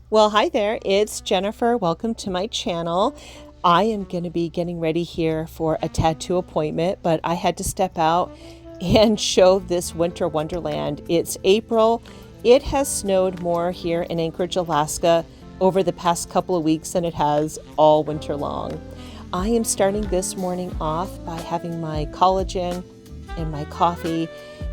Well, hi there. It's Jennifer. Welcome to my channel. I am going to be getting ready here for a tattoo appointment, but I had to step out and show this winter wonderland. It's April. It has snowed more here in Anchorage, Alaska over the past couple of weeks than it has all winter long. I am starting this morning off by having my collagen and my coffee,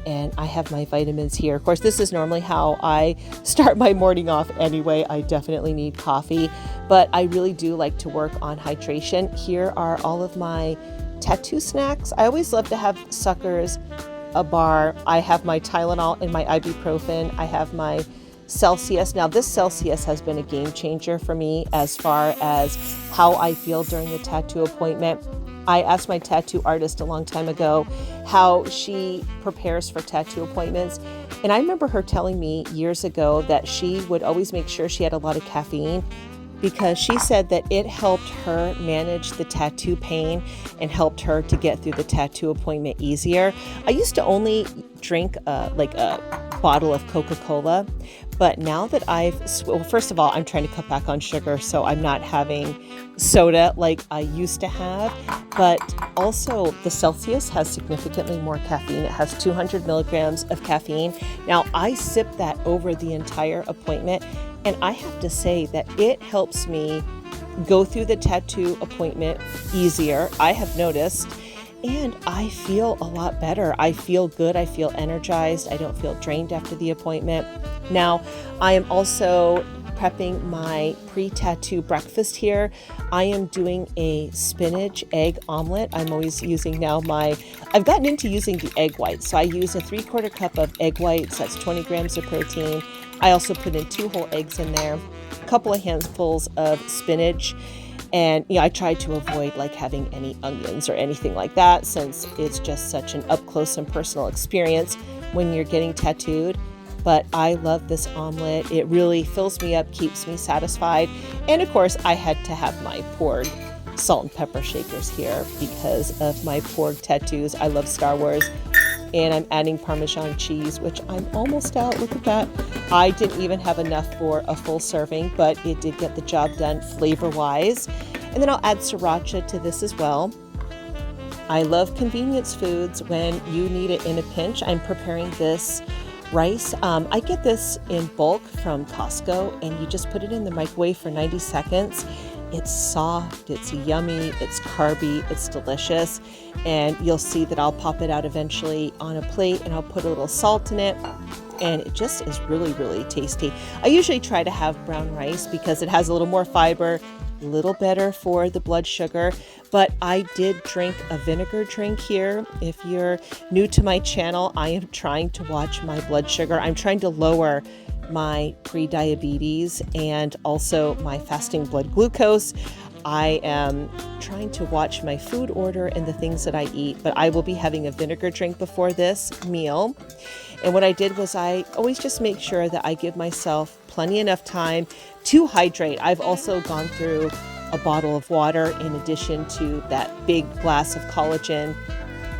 and I have my vitamins here. Of course, this is normally how I start my morning off anyway. I definitely need coffee, but I really do like to work on hydration. Here are all of my tattoo snacks. I always love to have suckers, a bar. I have my Tylenol and my ibuprofen. I have my Celsius. Now, this Celsius has been a game changer for me as far as how I feel during the tattoo appointment. I asked my tattoo artist a long time ago how she prepares for tattoo appointments. And I remember her telling me years ago that she would always make sure she had a lot of caffeine because she said that it helped her manage the tattoo pain and helped her to get through the tattoo appointment easier. I used to only drink like a bottle of Coca-Cola, but now that well, first of all, I'm trying to cut back on sugar, so I'm not having soda like I used to have, but also the Celsius has significantly more caffeine. It has 200 milligrams of caffeine. Now, I sip that over the entire appointment, and I have to say that it helps me go through the tattoo appointment easier, I have noticed, and I feel a lot better. I feel good. I feel energized. I don't feel drained after the appointment. Now, I am also prepping my pre-tattoo breakfast here. I am doing a spinach egg omelet. I'm always using now I've gotten into using the egg whites. So I use a 3/4 cup of egg whites. That's 20 grams of protein. I also put in 2 whole eggs in there, a couple of handfuls of spinach. And I try to avoid like having any onions or anything like that, since it's just such an up close and personal experience when you're getting tattooed. But I love this omelet. It really fills me up, keeps me satisfied. And of course, I had to have my porg salt and pepper shakers here because of my porg tattoos. I love Star Wars. And I'm adding Parmesan cheese, which I'm almost out. Look at that. I didn't even have enough for a full serving, but it did get the job done flavor-wise. And then I'll add sriracha to this as well. I love convenience foods when you need it in a pinch. I'm preparing this rice. I get this in bulk from Costco, and you just put it in the microwave for 90 seconds. It's soft, it's yummy, it's carby, it's delicious, and you'll see that I'll pop it out eventually on a plate, and I'll put a little salt in it, and it just is really, really tasty. I usually try to have brown rice because it has a little more fiber, a little better for the blood sugar, but I did drink a vinegar drink here. If you're new to my channel, I am trying to watch my blood sugar. I'm trying to lower my pre-diabetes and also my fasting blood glucose. I am trying to watch my food order and the things that I eat, but I will be having a vinegar drink before this meal. And what I did was I always just make sure that I give myself plenty enough time to hydrate. I've also gone through a bottle of water in addition to that big glass of collagen,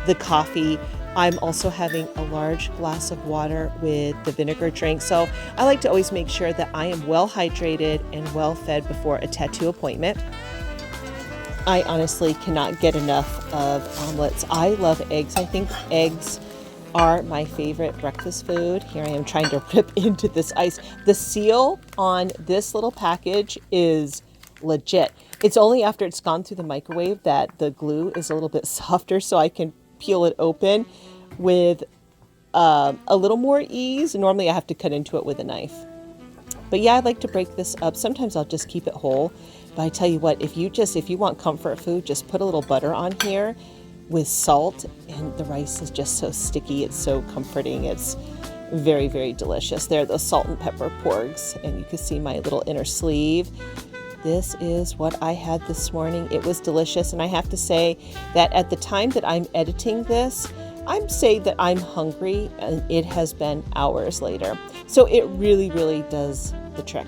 the coffee. I'm also having a large glass of water with the vinegar drink. So I like to always make sure that I am well hydrated and well fed before a tattoo appointment. I honestly cannot get enough of omelets. I love eggs. I think eggs are my favorite breakfast food. Here I am trying to rip into this ice. The seal on this little package is legit. It's only after it's gone through the microwave that the glue is a little bit softer, so I can peel it open with a little more ease. Normally I have to cut into it with a knife. But yeah, I like to break this up. Sometimes I'll just keep it whole. But I tell you what, if you want comfort food, just put a little butter on here with salt, and the rice is just so sticky. It's so comforting. It's very, very delicious. There are those salt and pepper porgs, and you can see my little inner sleeve. This is what I had this morning. It was delicious, and I have to say that at the time that I'm editing this, I'm saying that I'm hungry, and it has been hours later. So it really, really does the trick.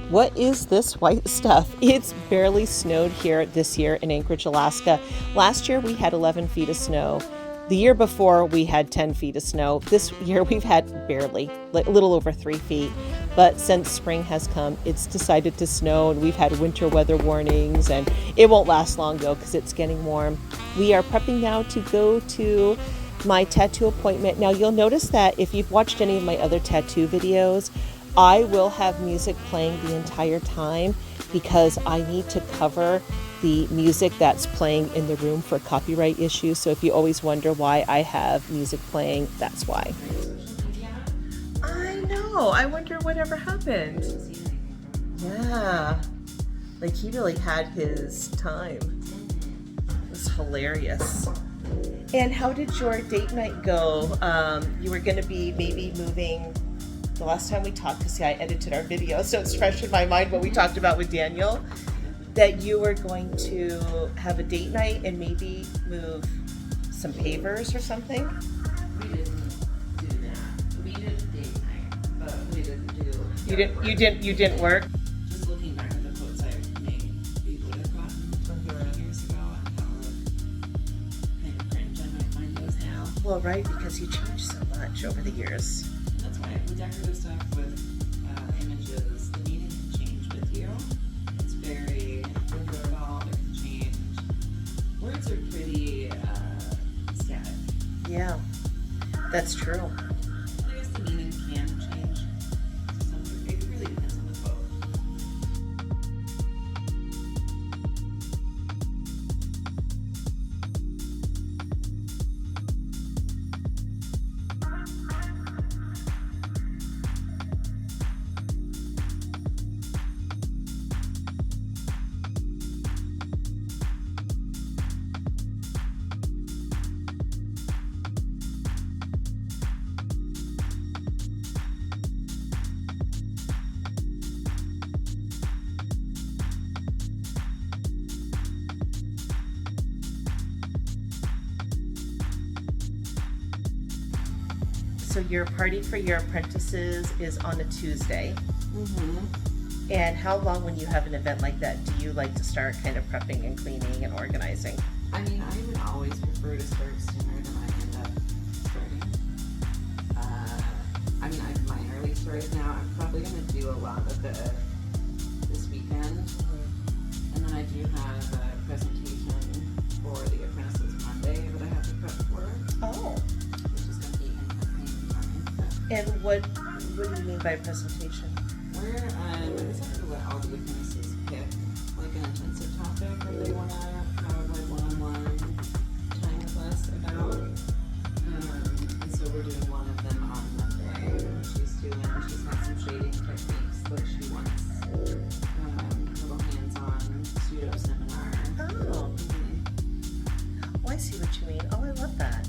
What is this white stuff? It's barely snowed here this year in Anchorage, Alaska. Last year we had 11 feet of snow. The year before we had 10 feet of snow. This year we've had barely, like a little over 3 feet. But since spring has come, it's decided to snow, and we've had winter weather warnings, and it won't last long though because it's getting warm. We are prepping now to go to my tattoo appointment. Now you'll notice that if you've watched any of my other tattoo videos, I will have music playing the entire time because I need to cover the music that's playing in the room for copyright issues. So if you always wonder why I have music playing, that's why. I know. I wonder whatever happened. Yeah. Like he really had his time. It was hilarious. And how did your date night go? You were going to be maybe moving. The last time we talked, because I edited our video, so it's fresh in my mind what we talked about with Daniel, that you were going to have a date night and maybe move some pavers or something. We didn't do that. We did a date night, but we didn't do. You didn't work. Just looking back at the quotes I made, we would have gotten from 30 years ago, and how kind of cringe I might find those now. Well, right, because you changed so much over the years. That's why the decorative stuff with images, the meaning can change with you. It's very evolve, it can change. Words are pretty static. Yeah, that's true. I guess the meaning can change to some degree. It really depends on the quote. So your party for your apprentices is on a Tuesday. Mm-hmm. And how long, when you have an event like that, do you like to start kind of prepping and cleaning and organizing? I mean, I would always prefer to start sooner than I end up starting. I mean, I've minorly started now. I'm probably going to do a lot of it this weekend. Mm-hmm. And then I do have a presentation for the apprentices Monday that I have to prep for. Oh. Which is going to be in time. And what do you mean by presentation? Where I decided to let all the apprentices pick like an intensive topic that they want to have like one-on-one time with us about. And so we're doing one of them on Monday. She's got some shading techniques that she wants a little hands-on pseudo seminar. Oh. Mm-hmm. Oh, I see what you mean. Oh, I love that.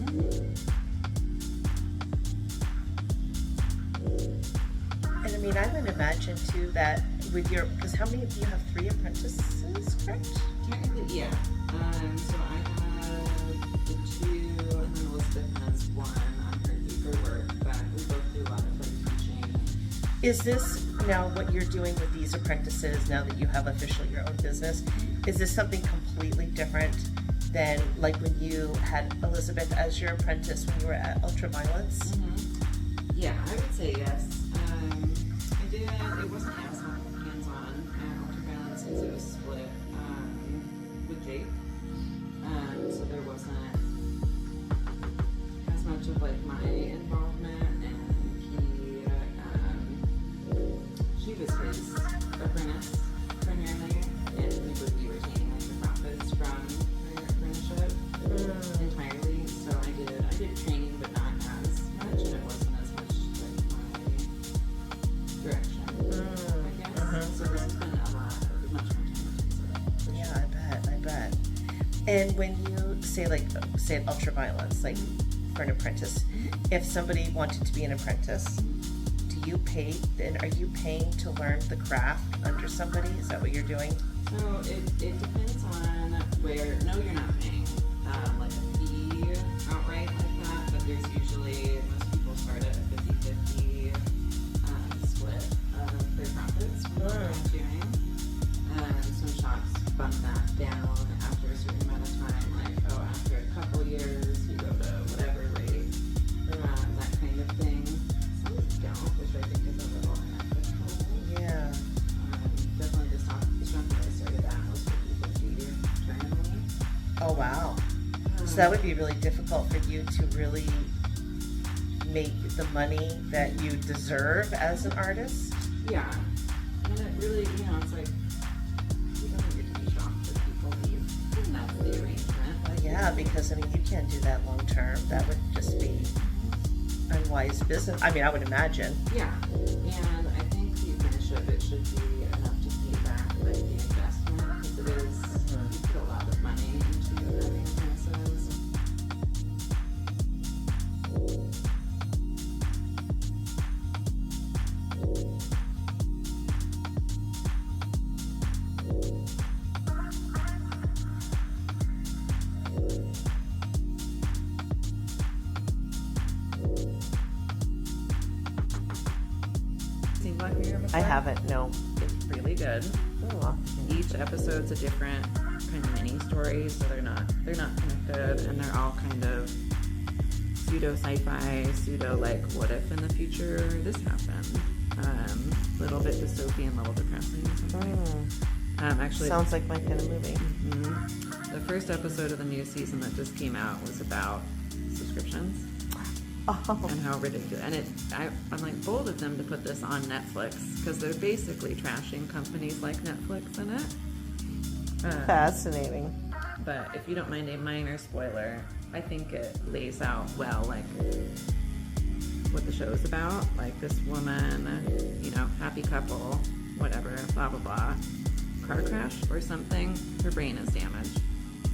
And I mean, I would imagine too that with your, because how many do you have? 3 apprentices, correct? Technically, yeah. So I have the 2, and then Elizabeth has 1 on her paperwork, but we both do a lot of like teaching. Is this now what you're doing with these apprentices now that you have officially your own business? Is this something completely different than like when you had Elizabeth as your apprentice when you were at Ultraviolence? Mm-hmm. Yeah, I would say yes. I did, it wasn't as hands-on at Ultraviolence since it was split with Jake. So there wasn't as much of like my involvement, and she was his apprentice primarily, and we would be retaining like the profits from her apprenticeship entirely. So I did training, but not as much, and it wasn't as much like my direction, I guess. So this has been a lot, much more time intensive. Yeah, I bet. And when you say say Ultraviolence, like for an apprentice, if somebody wanted to be an apprentice, do you pay, then are you paying to learn the craft under somebody? Is that what you're doing? So it depends on where, no, you're not paying like a fee outright like that, but there's usually, most people start at a 50-50 split of their profits from what they're doing. Some shops bump that down after a certain amount of time, like, after a couple years, you go to whatever rate, that kind of thing. Some don't, which I think is a little unethical. Oh, wow. So that would be really difficult for you to really make the money that you deserve as an artist. Yeah. And it really, it's like, you don't get to be shocked that people leave. And that's the arrangement. Like, Yeah, because you can't do that long term. That would just be unwise business. I mean, I would imagine. Yeah. And I think the finish of it should be enough to pay back like the investment, because it is, you put a lot of money into having apprentices. Seen Black Mirror before? I haven't, no. It's really good. Oh, Each episode's a different kind of mini story, so they're not connected, and they're all kind of pseudo sci-fi, pseudo like what if in the future this happened. Little bit dystopian, little depressing. Actually, sounds like my kind of movie. the first episode of the new season that just came out was about subscriptions. Oh, And how ridiculous. And I'm like bold of them to put this on Netflix, because they're basically trashing companies like Netflix in it. fascinating. But if you don't mind a minor spoiler, I think it lays out well, like, what the show's about. Like, this woman, happy couple, whatever, blah, blah, blah. Car crash or something, her brain is damaged.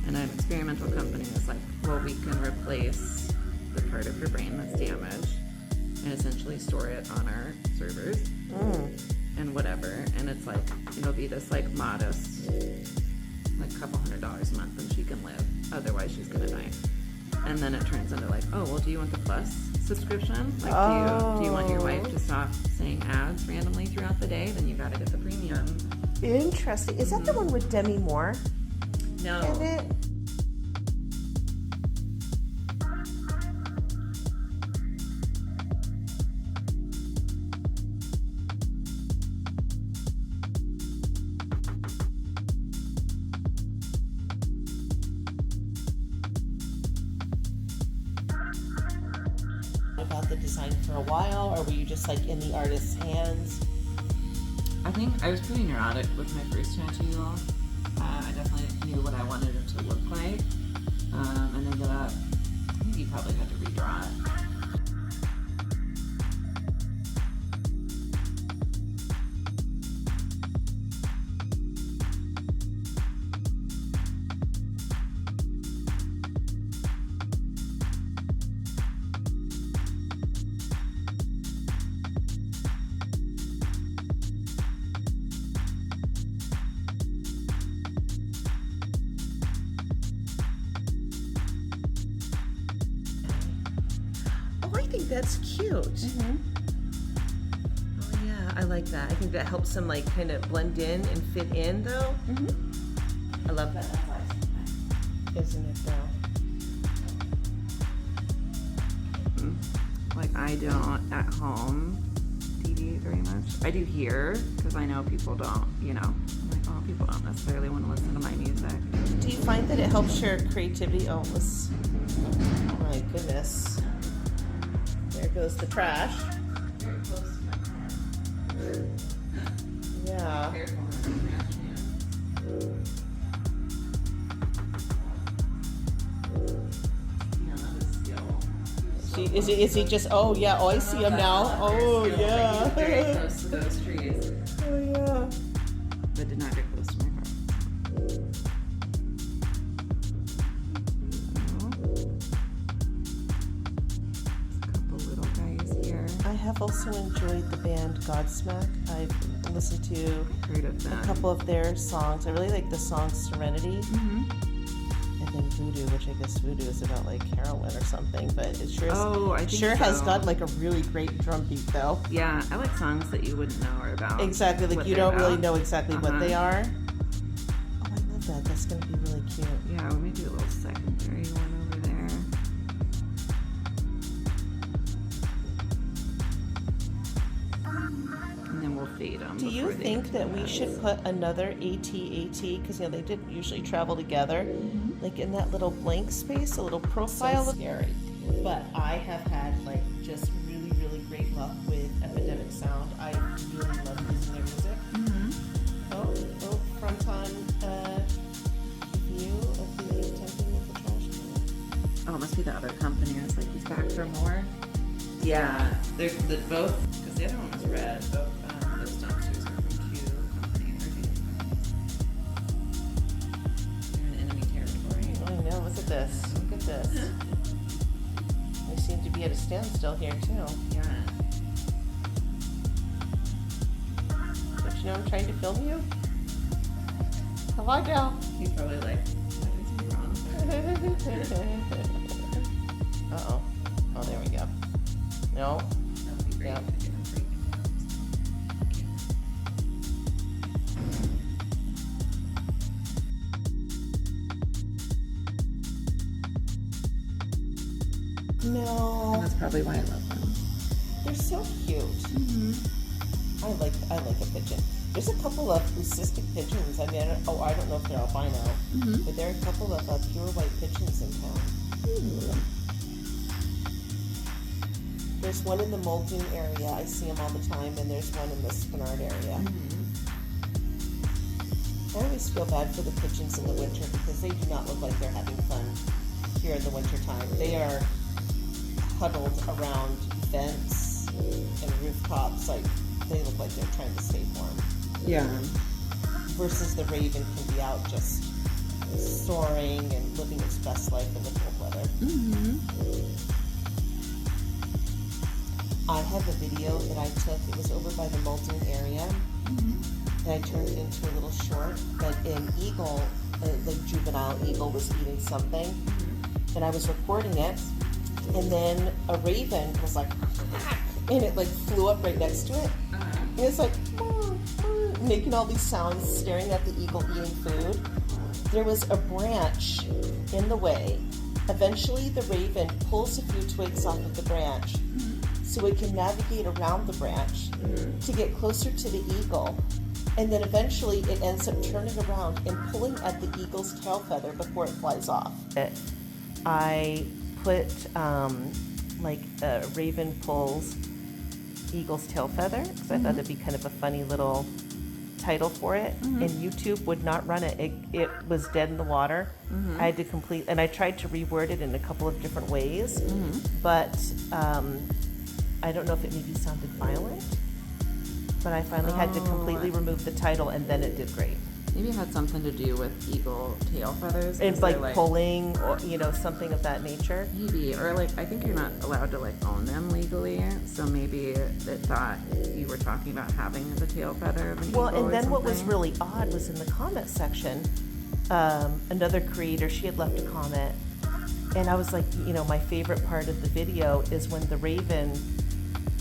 And an experimental company is like, well, we can replace the part of her brain that's damaged and essentially store it on our servers and whatever. And it's like, it'll be this like modest, like couple $100 a month, and she can live. Otherwise she's gonna die. And then it turns into like, oh, well, do you want the plus subscription? Like, do you want your wife to stop saying ads randomly throughout the day? Then you gotta get the premium. Interesting. Is that the one with Demi Moore No. in it? About the design for a while, or were you just like in the artist's hands? I think I was pretty neurotic with my first tattoo. I definitely knew what I wanted it to look like, and ended up, I think you probably had to redraw it. Oh, I think that's cute. Oh yeah, I like that. I think that helps them like kind of blend in and fit in, though. I love that. Isn't it though? Like, I don't at home TV very much. I do here, because I know people don't, I'm like, oh, people don't necessarily want to listen to my music. Do you find that it helps your creativity? Oh, my goodness. There goes the trash. Very close to my car. Yeah. Careful with the trash cans. That is skill. Is he just? Oh yeah. Oh, I see him now. Oh yeah. Very close to those trees, Oh yeah. but did not get close to my car. A couple little guys here. I have also enjoyed the band Godsmack. I've listened to Heard of a them. couple of their songs. I really like the song Serenity. And then Voodoo, which I guess Voodoo is about like heroin or something, but it sure is, Oh, I think sure has so. got like a really great drum beat though. Yeah, I like songs that you wouldn't know are about. Exactly, like what you they're don't really about. know exactly what they Uh-huh. are. Oh, I love that. That's gonna be really cute. Yeah, we may do a little secondary one over there. And then we'll fade them. Do you think that we should put another AT-AT, because they didn't usually travel together, like in that little blank space, a little profile. So scary. But I have had like just really, really great luck with Epidemic Sound. I really love using their music. Oh, front on view of the attempting with the trash can. Oh, it must be the other company. I was like, he's back for more. Yeah, they're both, because the other one was red. Both those dumpsters are from two companies. They're in enemy territory. I know, look at this. Look at this. We seem to be at a standstill here too. Yeah. Don't you know I'm trying to film you? Hello, Dell. He's probably like, what is he wrong? Uh-oh. Oh, there we go. No. That would be great Yeah. to get him freaking No. And that's probably why I love them. They're so cute. I like a pigeon. There's a couple of leucistic pigeons. I mean, I don't know if they're albino, but there are a couple of pure white pigeons in town. There's one in the Muldoon area. I see them all the time, and there's one in the Spinard area. I always feel bad for the pigeons in the winter because they do not look like they're having fun here in the winter time. They are huddled around vents and rooftops, like they look like they're trying to stay warm. Yeah. Versus the raven can be out just soaring and living its best life in the cold weather. I have a video that I took. It was over by the Muldoon area, and I turned it into a little short. But an eagle, like juvenile eagle, was eating something, and I was recording it. And then a raven was like, and it like flew up right next to it. And it's like, making all these sounds, staring at the eagle eating food. There was a branch in the way. Eventually the raven pulls a few twigs off of the branch so it can navigate around the branch to get closer to the eagle. And then eventually it ends up turning around and pulling at the eagle's tail feather before it flies off. I put like a raven pulls eagle's tail feather because I thought it'd be kind of a funny little title for it, and YouTube would not run it. It was dead in the water. I had to complete, and I tried to reword it in a couple of different ways, but I don't know if it maybe sounded violent, but I finally had to completely remove the title, and then it did great. Maybe it had something to do with eagle tail feathers. And like pulling, or something of that nature. Maybe, or like I think you're not allowed to like own them legally, so maybe it thought you were talking about having the tail feather of an eagle. Well, and then what was something. really odd was in the comment section, another creator, she had left a comment, and I was like, my favorite part of the video is when the raven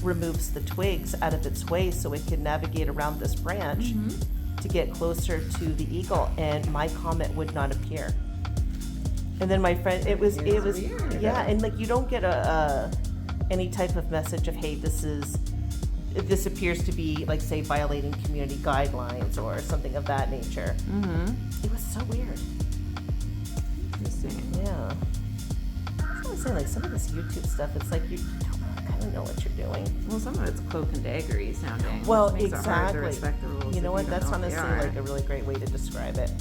removes the twigs out of its way so it can navigate around this branch to get closer to the eagle, and my comment would not appear. And then my friend, it was weird. Yeah, and like you don't get any type of message of, hey, this appears to be like, say, violating community guidelines or something of that nature. It was so weird. Interesting. Yeah. That's what I was saying, like some of this YouTube stuff, it's like you don't kind of know what you're doing. Well, some of it's cloak and daggery sounding. Well, which makes it hard to exactly. respect the rules You know if what? don't That's know what they honestly are. like a really great way to describe it.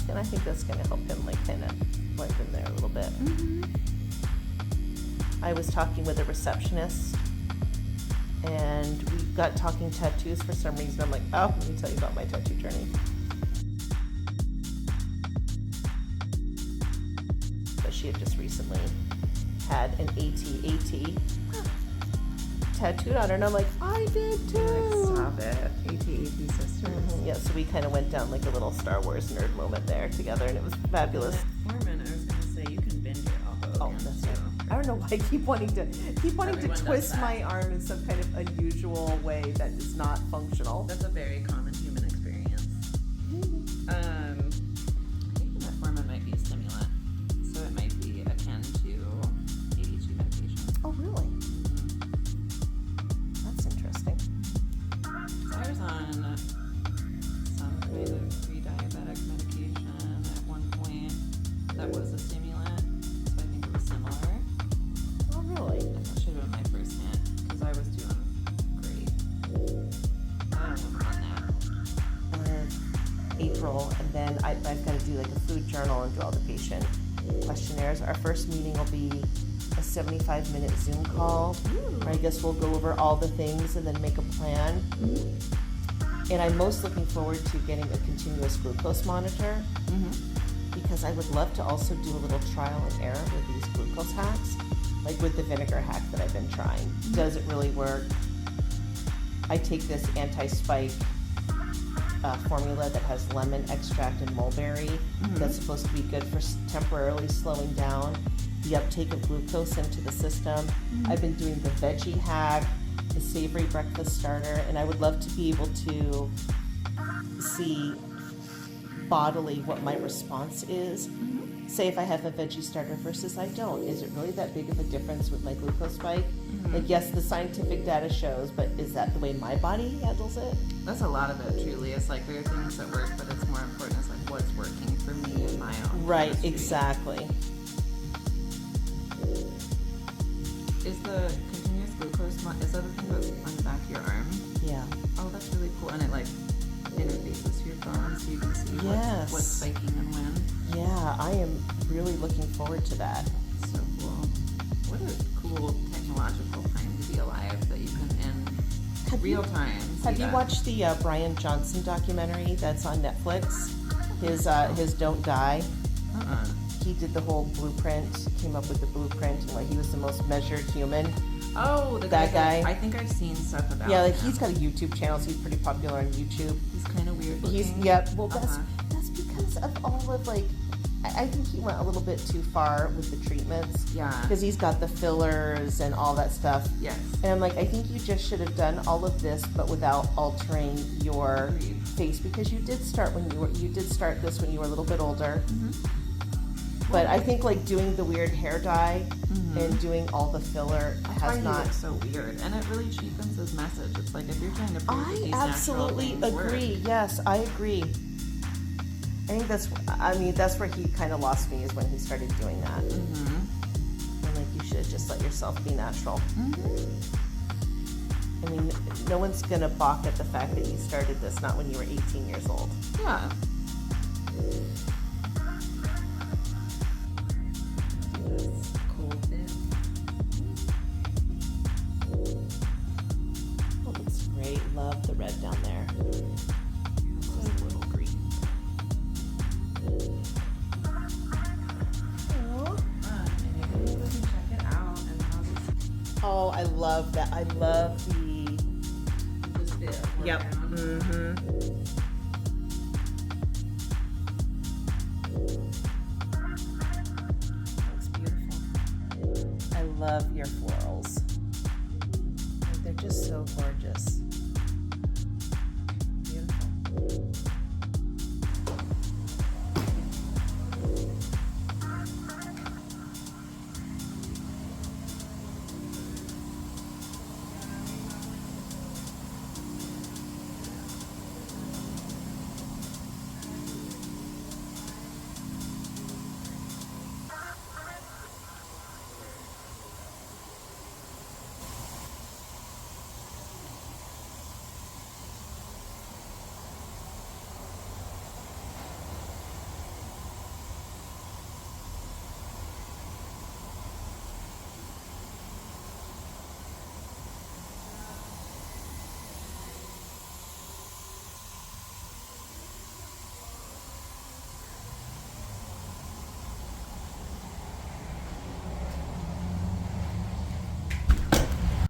Yeah, I think that's gonna help him like kind of blend in there a little bit. I was talking with a receptionist, and we got talking tattoos for some reason. I'm like, oh, let me tell you about my tattoo journey. But she had just recently had an AT tattooed on her, and I'm like, I did too. Stop it. AT sisters. Yeah, so we kind of went down like a little Star Wars nerd moment there together, and it was fabulous. Foreman, I was gonna say you can bend your elbow. Oh, that's right. I don't know why I keep wanting to Everyone does twist that. my arm in some kind of unusual way that is not functional. That's a very common human experience. I think metformin might be a stimulant, so it might be akin to ADHD medication. and then I've got to do like a food journal and do all the patient questionnaires. Our first meeting will be a 75-minute Zoom call. I guess we'll go over all the things and then make a plan. And I'm most looking forward to getting a continuous glucose monitor, because I would love to also do a little trial and error with these glucose hacks, like with the vinegar hack that I've been trying. Does it really work? I take this anti-spike formula that has lemon extract and mulberry. That's supposed to be good for temporarily slowing down the uptake of glucose into the system. I've been doing the veggie hack, the savory breakfast starter, and I would love to be able to see bodily what my response is. Say if I have a veggie starter versus I don't. Is it really that big of a difference with my glucose spike? Like, yes, the scientific data shows, but is that the way my body handles it? That's a lot of it, truly. It's like there are things that work, but it's more important. It's like what's working for me and my own. Right, chemistry. exactly. Is the continuous glucose is that the thing that's on the back of your arm? Yeah. Oh, that's really cool. And it like interfaces to your phone so you can see what's spiking and when. Yeah, I am really looking forward to that. So cool. What a cool technological time to be alive that you can in real time. Have you watched the Brian Johnson documentary that's on Netflix? His Don't Die. He did the whole blueprint, came up with the blueprint, and like he was the most measured human. Oh, that guy. I think I've seen stuff about. Yeah, like him. he's got a YouTube channel, so he's pretty popular on YouTube. He's kind of weird looking. Well, that's because of all of like, I think he went a little bit too far with the treatments. Yeah. Because he's got the fillers and all that stuff. Yes. And I'm like, I think you just should have done all of this, but without altering your face, because you did start this when you were a little bit older. But I think like doing the weird hair dye and doing all the filler has not. Looks so weird, and it really cheapens his message. It's like if you're trying to prove that these absolutely natural things agree. work. Yes, I agree. I think that's where he kind of lost me, is when he started doing that. I'm like, you should just let yourself be natural. I mean, no one's gonna balk at the fact that you started this not when you were 18 years old. Yeah. Cool bit. Oh, looks great. Love the red down there. A little green. Maybe we can check it out, and I'll just Oh, I love that. I love the. this bit. Yep. Looks beautiful. I love your florals. They're just so gorgeous. Beautiful.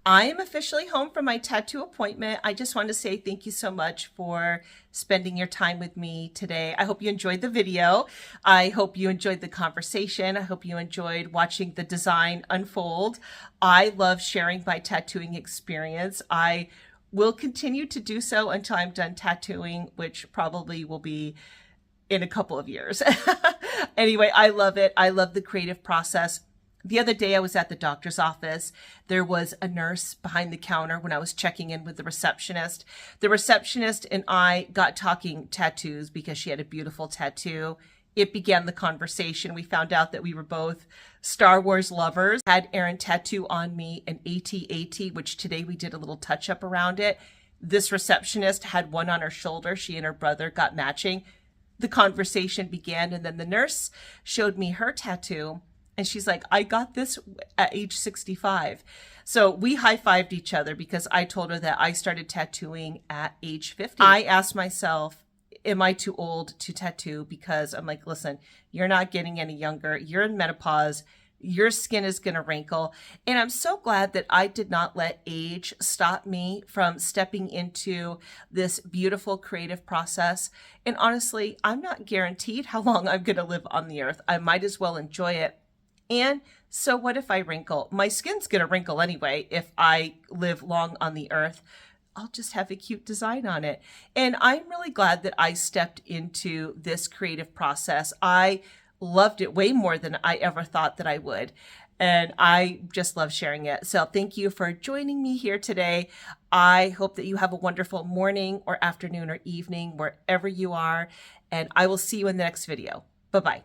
I am officially home from my tattoo appointment. I just want to say thank you so much for spending your time with me today. I hope you enjoyed the video. I hope you enjoyed the conversation. I hope you enjoyed watching the design unfold. I love sharing my tattooing experience. I will continue to do so until I'm done tattooing, which probably will be in a couple of years. Anyway, I love it. I love the creative process. The other day I was at the doctor's office. There was a nurse behind the counter when I was checking in with the receptionist. The receptionist and I got talking tattoos because she had a beautiful tattoo. It began the conversation. We found out that we were both Star Wars lovers. I had Erin tattoo on me an AT-AT, which today we did a little touch up around it. This receptionist had one on her shoulder. She and her brother got matching. the conversation began. And then the nurse showed me her tattoo. And she's like, I got this at age 65. So we high-fived each other because I told her that I started tattooing at age 50. I asked myself, am I too old to tattoo? Because I'm like, listen, you're not getting any younger. You're in menopause. Your skin is going to wrinkle. And I'm so glad that I did not let age stop me from stepping into this beautiful creative process. And honestly, I'm not guaranteed how long I'm going to live on the earth. I might as well enjoy it. And so what if I wrinkle? My skin's going to wrinkle anyway if I live long on the earth. I'll just have a cute design on it. And I'm really glad that I stepped into this creative process. I loved it way more than I ever thought that I would. And I just love sharing it. So thank you for joining me here today. I hope that you have a wonderful morning or afternoon or evening, wherever you are. And I will see you in the next video. Bye-bye.